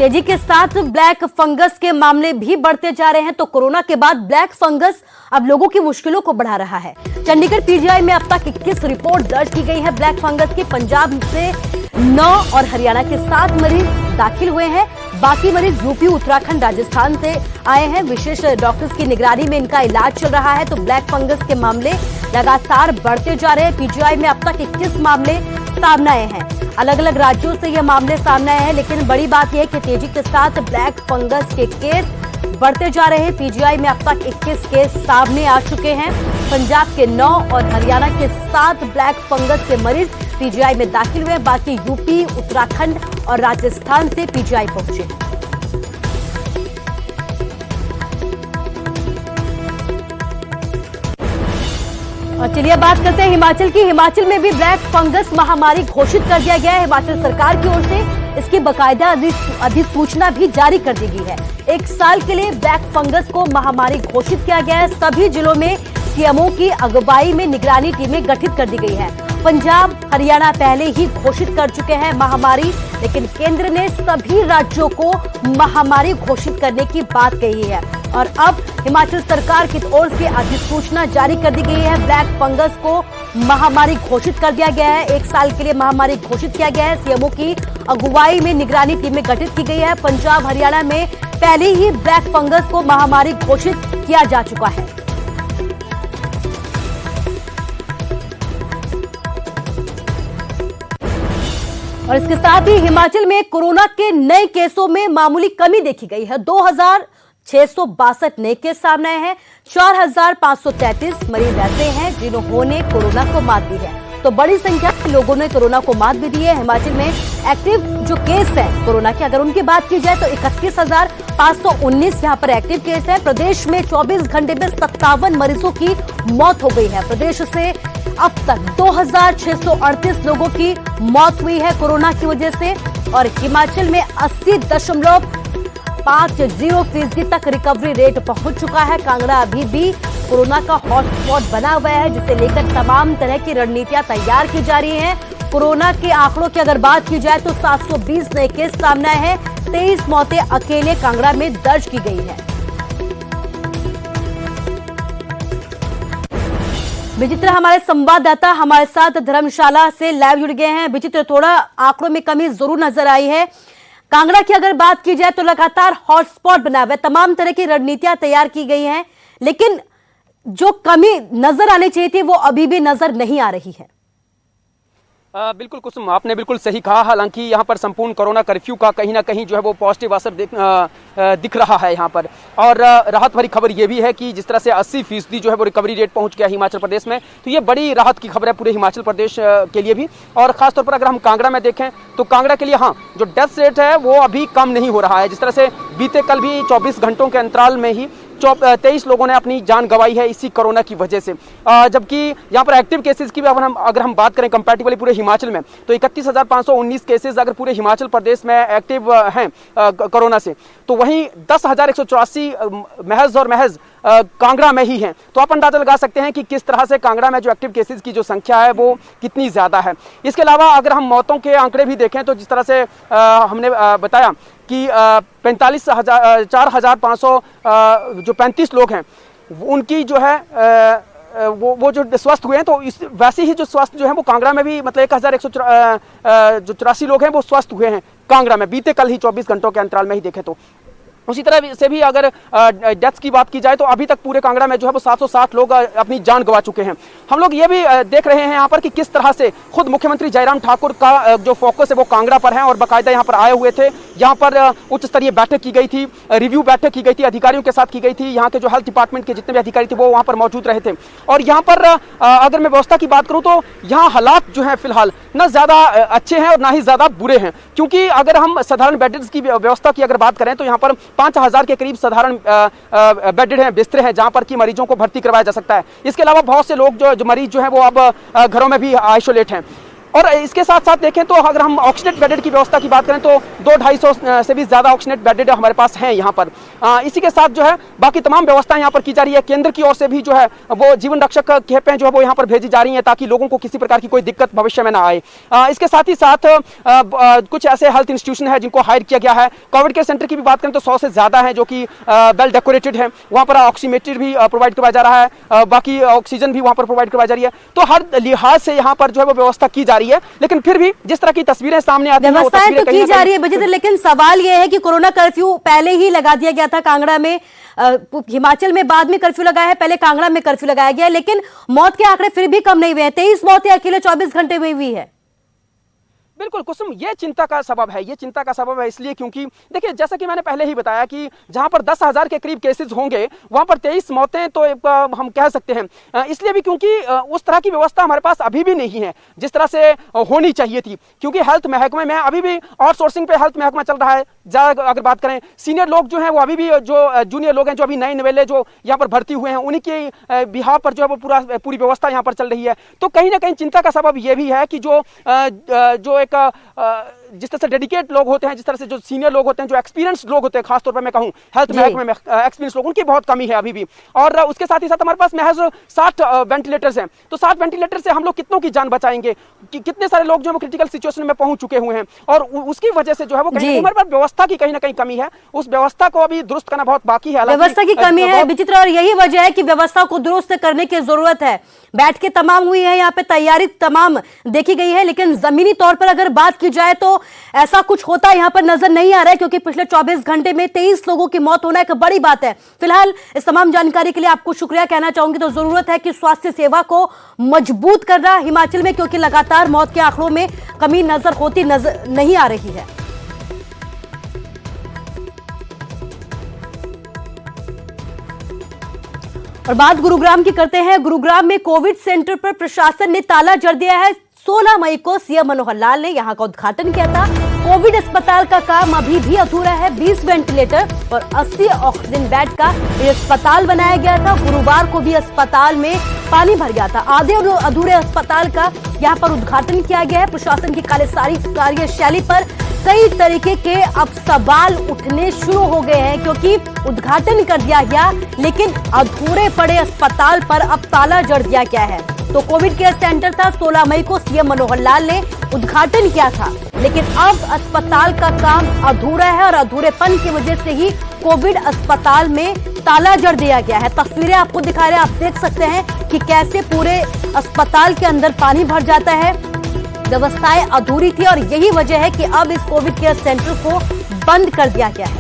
तेजी के साथ ब्लैक फंगस के मामले भी बढ़ते जा रहे हैं। तो कोरोना के बाद ब्लैक फंगस अब लोगों की मुश्किलों को बढ़ा रहा है। चंडीगढ़ पीजीआई में अब तक 21 रिपोर्ट दर्ज की गई है ब्लैक फंगस की। पंजाब से 9 और हरियाणा के 7 मरीज दाखिल हुए हैं। बाकी मरीज यूपी, उत्तराखंड, राजस्थान से आए हैं। विशेष डॉक्टर्स की निगरानी में इनका इलाज चल रहा है। तो ब्लैक फंगस के मामले लगातार बढ़ते जा रहे हैं। पीजीआई में अब तक 21 मामले सामने आए हैं। अलग अलग राज्यों से ये मामले सामने आए हैं, लेकिन बड़ी बात यह है कि तेजी के साथ ब्लैक फंगस के केस बढ़ते जा रहे हैं। पीजीआई में अब तक 21 केस सामने आ चुके हैं। पंजाब के 9 और हरियाणा के 7 ब्लैक फंगस के मरीज पीजीआई में दाखिल हुए। बाकी यूपी, उत्तराखंड और राजस्थान से पीजीआई पहुंचे। और चलिए बात करते हैं हिमाचल की। हिमाचल में भी ब्लैक फंगस महामारी घोषित कर दिया गया है। हिमाचल सरकार की ओर से इसकी बाकायदा अधिसूचना भी जारी कर दी गई है। 1 साल के लिए ब्लैक फंगस को महामारी घोषित किया गया है। सभी जिलों में सीएमओ की अगुवाई में निगरानी टीमें गठित कर दी गई है। पंजाब, हरियाणा पहले ही घोषित कर चुके हैं महामारी, लेकिन केंद्र ने सभी राज्यों को महामारी घोषित करने की बात कही है। और अब हिमाचल सरकार की ओर से अधिसूचना जारी कर दी गई है। ब्लैक फंगस को महामारी घोषित कर दिया गया है। 1 साल के लिए महामारी घोषित किया गया है। सीएमओ की अगुवाई में निगरानी टीमें गठित की गई है। पंजाब, हरियाणा में पहले ही ब्लैक फंगस को महामारी घोषित किया जा चुका है। और इसके साथ ही हिमाचल में कोरोना के नए केसों में मामूली कमी देखी गई है। 2662 नए केस सामने आए हैं। 4533 मरीज ऐसे हैं जिन्होंने कोरोना को मात दी है। तो बड़ी संख्या में लोगों ने कोरोना को मात भी दी है। हिमाचल में एक्टिव जो केस है कोरोना के, अगर उनकी बात की जाए तो 31,519 यहाँ पर एक्टिव केस है। प्रदेश में 24 घंटे में 57 मरीजों की मौत हो गई है। प्रदेश से अब तक 2638 लोगों की मौत हुई है कोरोना की वजह से। और हिमाचल में 80.50% तक रिकवरी रेट पहुंच चुका है। कांगड़ा अभी भी कोरोना का हॉटस्पॉट बना हुआ है, जिसे लेकर तमाम तरह की रणनीतियां तैयार की जा रही हैं। कोरोना के आंकड़ों की अगर बात की जाए तो 720 नए केस सामने आए हैं। 23 मौतें अकेले कांगड़ा में दर्ज की गई है। विचित्र हमारे संवाददाता हमारे साथ धर्मशाला से लाइव जुड़ गए हैं। विचित्र, थोड़ा आंकड़ों में कमी जरूर नजर आई है। कांगड़ा की अगर बात की जाए तो लगातार हॉटस्पॉट बना हुआ है। तमाम तरह की रणनीतियां तैयार की गई हैं, लेकिन जो कमी नजर आनी चाहिए थी वो अभी भी नजर नहीं आ रही है। बिल्कुल कुसुम, आपने बिल्कुल सही कहा। हालांकि यहाँ पर संपूर्ण कोरोना कर्फ्यू का कहीं ना कहीं जो है वो पॉजिटिव असर दिख रहा है यहाँ पर। और राहत भरी खबर ये भी है कि जिस तरह से 80% जो है वो रिकवरी रेट पहुंच गया हिमाचल प्रदेश में, तो ये बड़ी राहत की खबर है पूरे हिमाचल प्रदेश के लिए भी। और खासतौर पर अगर हम कांगड़ा में देखें तो कांगड़ा के लिए हाँ, जो डेथ रेट है वो अभी कम नहीं हो रहा है। जिस तरह से बीते कल भी 24 घंटों के अंतराल में ही 23 लोगों ने अपनी जान गंवाई है इसी कोरोना की वजह से। जबकि यहाँ पर एक्टिव केसेस की भी अगर हम बात करें कंपैरेटिवली पूरे हिमाचल में, तो 31,519 केसेस अगर पूरे हिमाचल प्रदेश में एक्टिव हैं कोरोना से, तो वहीं 10,184 महज और महज कांगड़ा में ही हैं। तो आप अंदाजा लगा सकते हैं कि किस तरह से कांगड़ा में जो एक्टिव केसेस की जो संख्या है वो कितनी ज़्यादा है। इसके अलावा अगर हम मौतों के आंकड़े भी देखें तो जिस तरह से हमने बताया कि 4,500 जो 35 लोग हैं उनकी जो है वो जो स्वस्थ हुए हैं, तो इस वैसे ही जो स्वस्थ जो है वो कांगड़ा में भी मतलब 1,184 लोग हैं वो स्वस्थ हुए हैं कांगड़ा में बीते कल ही 24 घंटों के अंतराल में ही देखें तो। उसी तरह से भी अगर डेथ्स की बात की जाए तो अभी तक पूरे कांगड़ा में जो है वो 760 लोग अपनी जान गंवा चुके हैं। हम लोग ये भी देख रहे हैं यहाँ पर कि किस तरह से खुद मुख्यमंत्री जयराम ठाकुर का जो फोकस है वो कांगड़ा पर है और बाकायदा यहाँ पर आए हुए थे। यहाँ पर उच्च स्तरीय बैठक की गई थी, रिव्यू बैठक की गई थी, अधिकारियों के साथ की गई थी। यहाँ के जो हेल्थ डिपार्टमेंट के जितने भी अधिकारी थे वो वहाँ पर मौजूद रहे थे। और यहाँ पर अगर मैं व्यवस्था की बात करूँ तो यहाँ हालात जो है फिलहाल न ज़्यादा अच्छे हैं और ना ही ज़्यादा बुरे हैं, क्योंकि अगर हम साधारण बेड्स की व्यवस्था की अगर बात करें तो यहाँ पर 5000 के करीब साधारण बेडेड हैं, बिस्तर हैं, जहां पर कि मरीजों को भर्ती करवाया जा सकता है। इसके अलावा बहुत से लोग जो मरीज जो हैं वो अब घरों में भी आइसोलेट हैं। और इसके साथ साथ देखें तो अगर हम ऑक्सीनेट बेडेड की व्यवस्था की बात करें तो 200-250 से भी ज़्यादा ऑक्सीनेट बेडेड हमारे पास हैं यहाँ पर। इसी के साथ जो है बाकी तमाम व्यवस्थाएं यहाँ पर की जा रही है। केंद्र की ओर से भी जो है वो जीवन रक्षक खेपें जो है वो यहाँ पर भेजी जा रही हैं ताकि लोगों को किसी प्रकार की कोई दिक्कत भविष्य में ना आए। इसके साथ ही साथ कुछ ऐसे हेल्थ इंस्टीट्यूशन है जिनको हायर किया गया है। कोविड केयर सेंटर की भी बात करें तो 100 से ज़्यादा है जो कि वेल डेकोरेटेड है। वहाँ पर ऑक्सीमीटर भी प्रोवाइड करवाया जा रहा है, बाकी ऑक्सीजन भी वहाँ पर प्रोवाइड करवाई जा रही है। तो हर लिहाज से यहाँ पर जो है वो व्यवस्था की जा रही है, लेकिन फिर भी जिस तरह की तस्वीरें सामने आती हैं, व्यवस्थाएं तो की जा रही है बजिंदर, लेकिन सवाल यह है कि कोरोना कर्फ्यू पहले ही लगा दिया गया था कांगड़ा में, हिमाचल में बाद में कर्फ्यू लगाया है, पहले कांगड़ा में कर्फ्यू लगाया गया है, लेकिन मौत के आंकड़े फिर भी कम नहीं हुए हैं। 23 मौतें अकेले 24 घंटे में हुई है। बिल्कुल कुसुम, ये चिंता का सबब है, ये चिंता का सबब है इसलिए क्योंकि देखिए जैसा कि मैंने पहले ही बताया कि जहां पर 10,000 के करीब केसेस होंगे वहां पर 23 मौतें तो हम कह सकते हैं, इसलिए भी क्योंकि उस तरह की व्यवस्था हमारे पास अभी भी नहीं है जिस तरह से होनी चाहिए थी। क्योंकि हेल्थ महकमे में अभी भी आउटसोर्सिंग पे हेल्थ महकमा चल रहा है। ज़्यादा अगर बात करें सीनियर लोग जो हैं वो अभी भी जो जूनियर लोग हैं जो अभी नए नवेले जो यहाँ पर भर्ती हुए हैं उन्हीं के बिहार पर जो है वो पूरी व्यवस्था यहाँ पर चल रही है। तो कहीं ना कहीं चिंता का सबब ये भी है कि जो एक जिस तरह से डेडिकेट लोग होते हैं, जिस तरह से जो सीनियर लोग होते हैं, जो एक्सपीरियंस लोग होते हैं, खासतौर पर मैं कहूँ हेल्थ महकमे में एक्सपीरियंस लोग, उनकी बहुत कमी है अभी भी। और उसके साथ ही साथ हमारे पास महज 60 वेंटिलेटर्स हैं। तो 60 वेंटिलेटर से हम लोग कितनों की जान बचाएंगे? कितने सारे लोग जो क्रिटिकल सिचुएशन में पहुंच चुके हुए हैं और उसकी वजह से जो है वो कहीं हमारे पास व्यवस्था की कहीं ना कहीं कमी है। उस व्यवस्था को अभी दुरुस्त करना बहुत बाकी है। व्यवस्था की कमी है विचित्र, और यही वजह है कि व्यवस्था को दुरुस्त करने की जरूरत है। बैठकें तमाम हुई है, यहाँ पे तैयारी तमाम देखी गई है, लेकिन जमीनी तौर पर अगर बात की जाए तो ऐसा कुछ होता यहाँ पर नजर नहीं आ रहा है, क्योंकि पिछले 24 घंटे में 23 लोगों की मौत होना एक बड़ी बात है। फिलहाल इस तमाम जानकारी के लिए आपको शुक्रिया कहना चाहूंगी। तो जरूरत है कि स्वास्थ्य सेवा को मजबूत करना हिमाचल में, क्योंकि लगातार मौत के आंकड़ों में कमी नजर नहीं आ रही है। और बात गुरुग्राम की करते हैं। गुरुग्राम में कोविड सेंटर पर प्रशासन ने ताला जड़ दिया है। 16 मई को सीएम मनोहर लाल ने यहां का उद्घाटन किया था। कोविड अस्पताल का काम अभी भी अधूरा है। 20 वेंटिलेटर और 80 ऑक्सीजन बेड का ये अस्पताल बनाया गया था। गुरुवार को भी अस्पताल में पानी भर गया था। आधे अधूरे अस्पताल का यहां पर उद्घाटन किया गया है। प्रशासन की कार्यशैली पर कई तरीके के अब सवाल उठने शुरू हो गए हैं, क्योंकि उद्घाटन कर दिया गया लेकिन अधूरे पड़े अस्पताल पर अब ताला जड़ दिया गया है। तो कोविड केयर सेंटर था, 16 मई को सीएम मनोहर लाल ने उद्घाटन किया था, लेकिन अब अस्पताल का काम अधूरा है और अधूरेपन की वजह से ही कोविड अस्पताल में ताला जड़ दिया गया है। तस्वीरें आपको दिखा रहे हैं, आप देख सकते हैं कि कैसे पूरे अस्पताल के अंदर पानी भर जाता है। व्यवस्थाएं अधूरी थी और यही वजह है कि अब इस कोविड केयर सेंटर को बंद कर दिया गया है।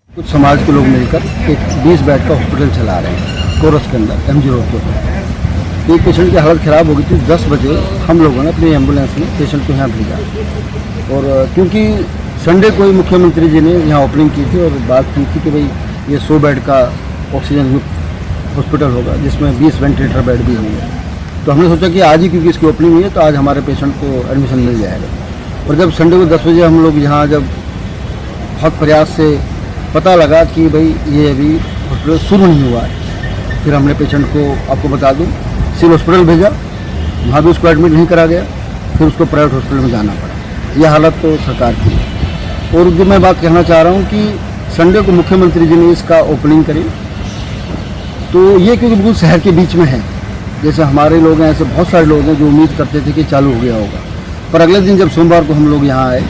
कुछ समाज के लोग मिलकर एक 20 बेड का हॉस्पिटल चला रहे हैं कोरस के अंदर एमजी रोड के ऊपर। एक पेशेंट की हालत ख़राब हो गई थी। 10 बजे हम लोगों ने अपनी एम्बुलेंस में पेशेंट को यहाँ भेजा, और क्योंकि संडे को ही मुख्यमंत्री जी ने यहाँ ओपनिंग की थी और बात की थी कि भाई ये 100 बेड का ऑक्सीजन युक्त हॉस्पिटल होगा जिसमें 20 वेंटिलेटर बेड भी होंगे। तो हमने सोचा कि आज ही, क्योंकि इसकी ओपनिंग हुई है, तो आज हमारे पेशेंट को एडमिशन मिल जाएगा। और जब संडे को 10 बजे हम लोग यहाँ जब बहुत प्रयास से पता लगा कि भाई ये अभी हॉस्पिटल शुरू नहीं हुआ है, फिर हमने पेशेंट को, आपको बता दूं, सिविल हॉस्पिटल भेजा, वहाँ भी उसको एडमिट नहीं करा गया, फिर उसको प्राइवेट हॉस्पिटल में जाना पड़ा। यह हालत तो सरकार की है। और जो मैं बात कहना चाह रहा हूँ कि संडे को मुख्यमंत्री जी ने इसका ओपनिंग करी, तो ये क्योंकि बिल्कुल शहर के बीच में है, जैसे हमारे लोग हैं ऐसे बहुत सारे लोग हैं जो उम्मीद करते थे कि चालू हो गया होगा, पर अगले दिन जब सोमवार को हम लोग यहाँ आए